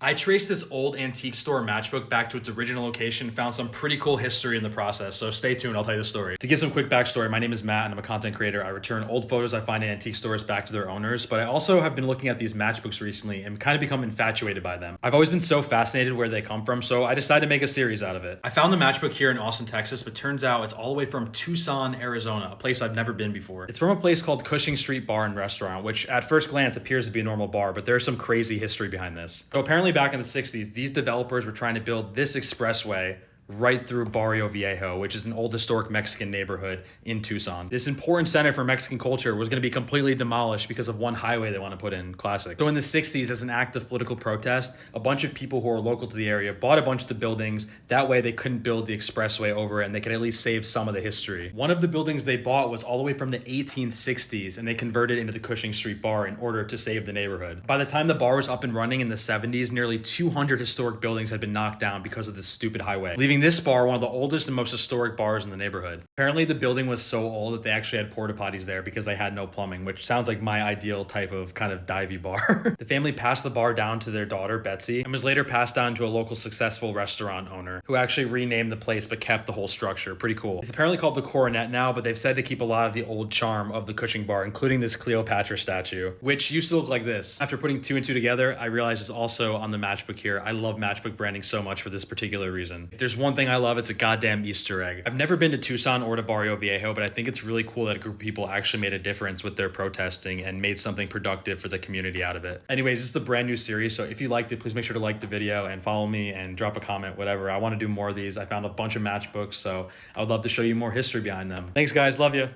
I traced this old antique store Matchbook back to its original location, found some pretty cool history in the process, so stay tuned, I'll tell you the story. To give some quick backstory, my name is Matt and I'm a content creator. I return old photos I find in antique stores back to their owners, but I also have been looking at these matchbooks recently and kind of become infatuated by them. I've always been so fascinated where they come from, so I decided to make a series out of it. I found the matchbook here in Austin, Texas, but turns out it's all the way from Tucson, Arizona, a place I've never been before. It's from a place called Cushing Street Bar and Restaurant, which at first glance appears to be a normal bar, but there's some crazy history behind this. So apparently back in the 60s, these developers were trying to build this expressway right through Barrio Viejo, which is an old historic Mexican neighborhood in Tucson. This important center for Mexican culture was going to be completely demolished because of one highway they want to put in. Classic. So in the 60s, as an act of political protest, a bunch of people who are local to the area bought a bunch of the buildings. That way they couldn't build the expressway over it and they could at least save some of the history. One of the buildings they bought was all the way from the 1860s and they converted it into the Cushing Street Bar in order to save the neighborhood. By the time the bar was up and running in the 70s, nearly 200 historic buildings had been knocked down because of this stupid highway, leaving this bar one of the oldest and most historic bars in the neighborhood. Apparently the building was so old that they actually had porta potties there because they had no plumbing, which sounds like my ideal type of kind of divey bar. The family passed the bar down to their daughter Betsy and was later passed down to a local successful restaurant owner who actually renamed the place but kept the whole structure. Pretty cool. It's apparently called the Coronet now, but they've said to keep a lot of the old charm of the Cushing bar, including this Cleopatra statue, which used to look like this. After putting two and two together, I realized it's also on the matchbook here. I love matchbook branding so much for this particular reason. If there's one thing I love, it's a goddamn Easter egg. I've never been to Tucson or to Barrio Viejo, but I think it's really cool that a group of people actually made a difference with their protesting and made something productive for the community out of it. Anyways, this is a brand new series, so if you liked it, please make sure to like the video and follow me and drop a comment, whatever. I want to do more of these. I found a bunch of matchbooks, so I would love to show you more history behind them. Thanks guys, love you.